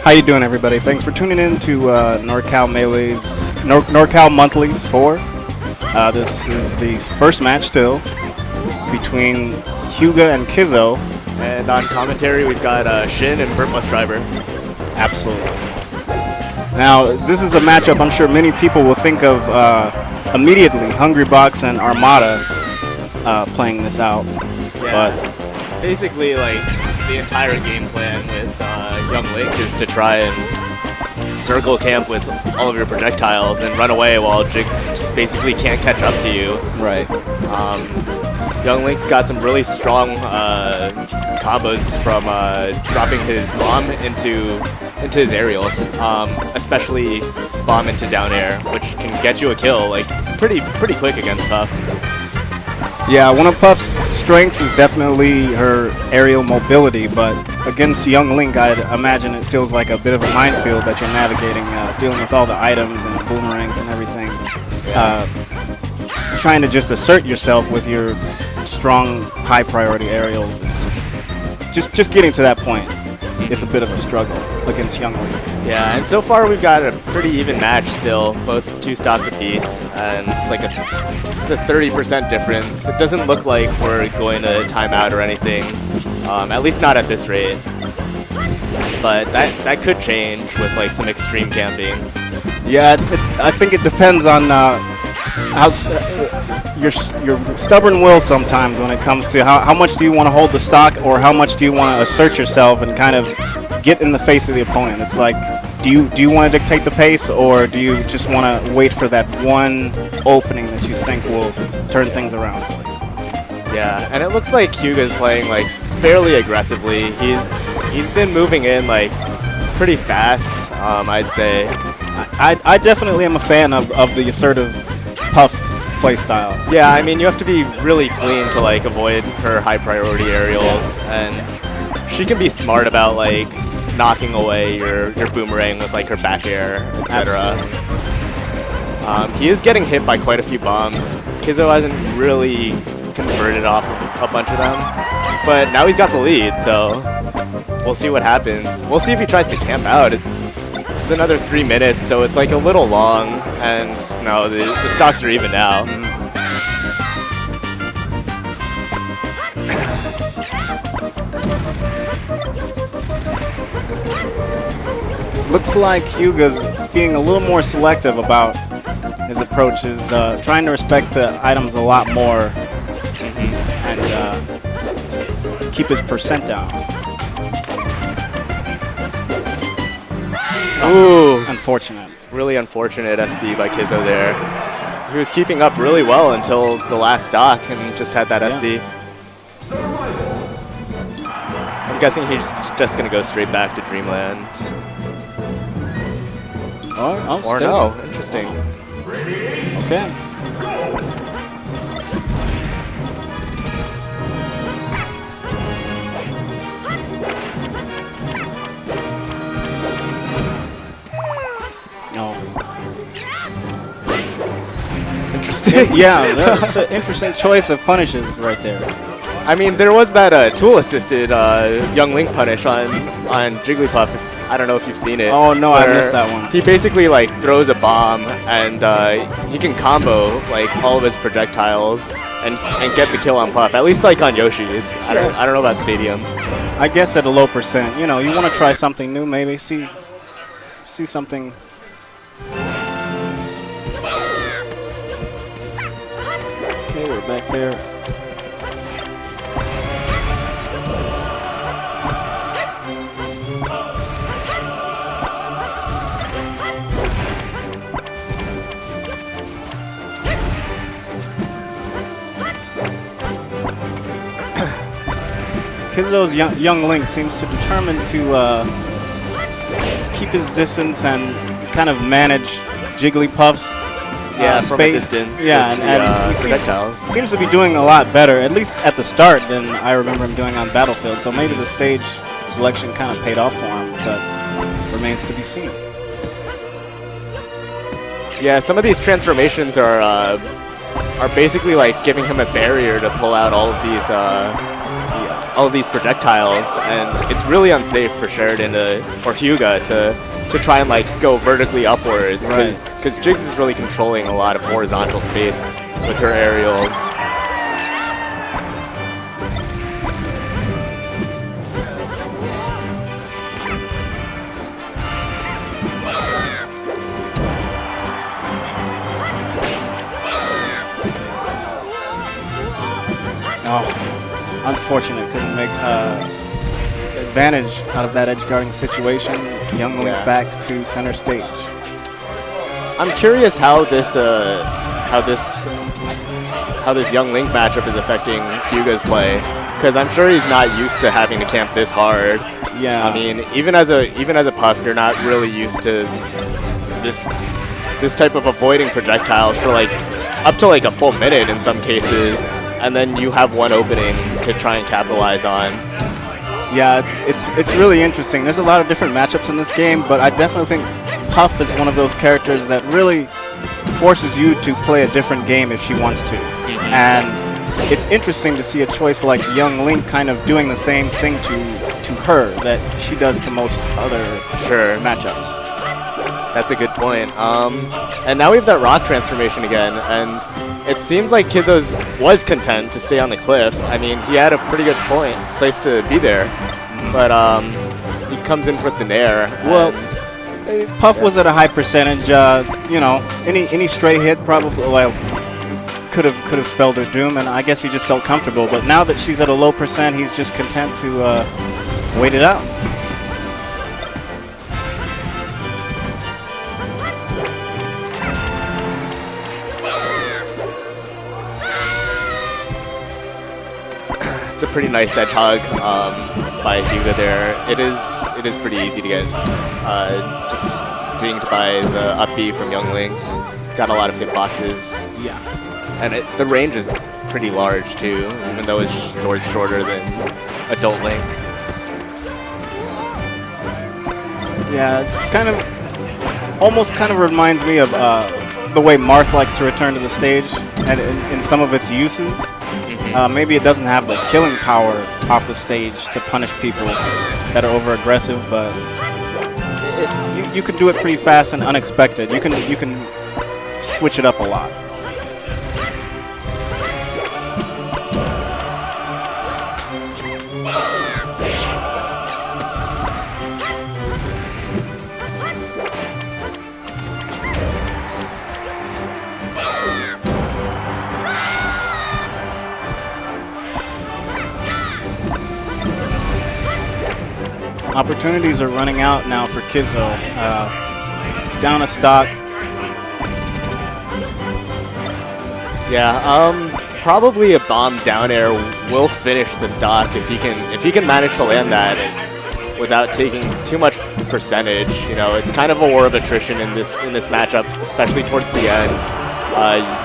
How you doing, everybody? Thanks for tuning in to NorCal Monthlies 4. This is the first match still between Hyuga and Kizzo. And on commentary, we've got Shin and Burt Bus Driver. Absolutely. Now, this is a matchup I'm sure many people will think of immediately. Hungry Box and Armada playing this out. Yeah. But basically, like, the entire game plan with Young Link is to try and circle camp with all of your projectiles and run away while Jigs just basically can't catch up to you. Right. Young Link's got some really strong combos from dropping his bomb into his aerials, especially bomb into down air, which can get you a kill like pretty quick against Puff. Yeah, one of Puff's strengths is definitely her aerial mobility, but against Young Link, I imagine it feels like a bit of a minefield that you're navigating, dealing with all the items and boomerangs and everything. Trying to just assert yourself with your strong, high-priority aerials is just getting to that point. It's a bit of a struggle against Young Link. Yeah, and so far we've got a pretty even match still, both 2 stocks apiece, and it's like a 30% difference. It doesn't look like we're going to time out or anything, at least not at this rate. But that could change with like some extreme camping. Yeah, I think it depends on how your stubborn will sometimes when it comes to how much do you want to hold the stock or how much do you want to assert yourself and kind of get in the face of the opponent. It's like, do you want to dictate the pace or do you just want to wait for that one opening that you think will turn things around for you? Yeah, and it looks like Hyuga's playing like fairly aggressively. He's been moving in like pretty fast, I'd say. I definitely am a fan of the assertive Puff play style. Yeah, I mean, you have to be really clean to like avoid her high priority aerials, and she can be smart about like knocking away your boomerang with like her back air, etc. He is getting hit by quite a few bombs. Kizzo hasn't really converted off of a bunch of them, but now he's got the lead, so we'll see what happens. We'll see if he tries to camp out. It's another 3 minutes, so it's like a little long, and no, the stocks are even now. Looks like Hyuga's being a little more selective about his approaches, trying to respect the items a lot more and keep his percent down. Ooh, unfortunate. Really unfortunate SD by Kizzo there. He was keeping up really well until the last stock and just had that SD. I'm guessing he's just going to go straight back to Dreamland. Or no. Interesting. Okay. Interesting. Yeah, that's an interesting choice of punishes right there. I mean, there was that tool-assisted Young Link punish on Jigglypuff. I don't know if you've seen it. Oh no, I missed that one. He basically like throws a bomb and he can combo like all of his projectiles and get the kill on Puff. At least like on Yoshi's. I don't know about Stadium. I guess at a low percent. You know, you want to try something new, maybe see something. Okay, we're back there. Kizzo's young Link seems to determine to keep his distance and kind of manage Jigglypuff's from space. a distance. Yeah, and he seems to be doing a lot better, at least at the start, than I remember him doing on Battlefield. So maybe the stage selection kind of paid off for him, but remains to be seen. Yeah, some of these transformations are basically like giving him a barrier to pull out all of these projectiles, and it's really unsafe for Sheridan or Hyuga to try and like go vertically upwards, because Jigs is really controlling a lot of horizontal space with her aerials. Oh, unfortunate. Couldn't make advantage out of that edge guarding situation. Young Link back to center stage. I'm curious how this Young Link matchup is affecting Hyuga's play, because I'm sure he's not used to having to camp this hard. Yeah. I mean, even as a Puff, you're not really used to this type of avoiding projectiles for like up to like a full minute in some cases, and then you have one opening to try and capitalize on. Yeah, it's really interesting. There's a lot of different matchups in this game, but I definitely think Puff is one of those characters that really forces you to play a different game if she wants to. And it's interesting to see a choice like Young Link kind of doing the same thing to her that she does to most other matchups. That's a good point. And now we have that rock transformation again, and it seems like Kizzo was content to stay on the cliff. I mean, he had a pretty good place to be there, but he comes in for the nair. Well, Puff was at a high percentage. You know, any stray hit probably could have spelled her doom, and I guess he just felt comfortable. But now that she's at a low percent, he's just content to wait it out. It's a pretty nice edge hug by Hyuga there. It is pretty easy to get just dinged by the up B from Young Link. It's got a lot of hitboxes. Yeah. And the range is pretty large too, even though his sword's shorter than Adult Link. Yeah, it's almost kind of reminds me of the way Marth likes to return to the stage, and in some of its uses. Maybe it doesn't have the killing power off the stage to punish people that are over aggressive, but you can do it pretty fast and unexpected. You can switch it up a lot. opportunities are running out now for Kizzo. Down a stock. Yeah, probably a bomb down air will finish the stock if he can manage to land that without taking too much percentage. You know, it's kind of a war of attrition in this matchup, especially towards the end.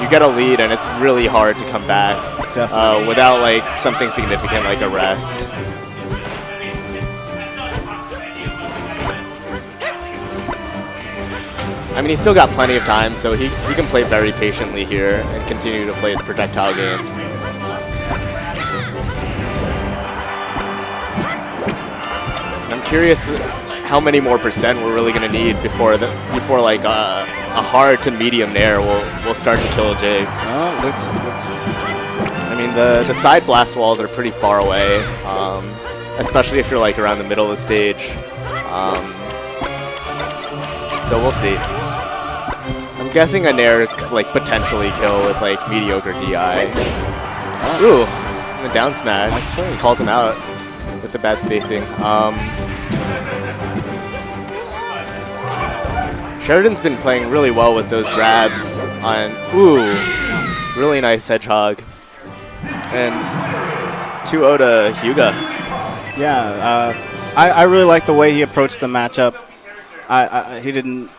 You get a lead and it's really hard to come back without like something significant like a rest. I mean, he's still got plenty of time, so he can play very patiently here and continue to play his projectile game. I'm curious how many more percent we're really going to need before like a hard to medium nair will start to kill Jigs. Let's. I mean, the side blast walls are pretty far away, especially if you're like around the middle of the stage. So we'll see. I'm guessing a nair could like potentially kill with like mediocre DI. Ooh, the down smash. Nice choice. Calls him out with the bad spacing. Sheridan's been playing really well with those grabs on. Ooh, really nice hedgehog. And 2-0 to Hyuga. Yeah, I really like the way he approached the matchup. He didn't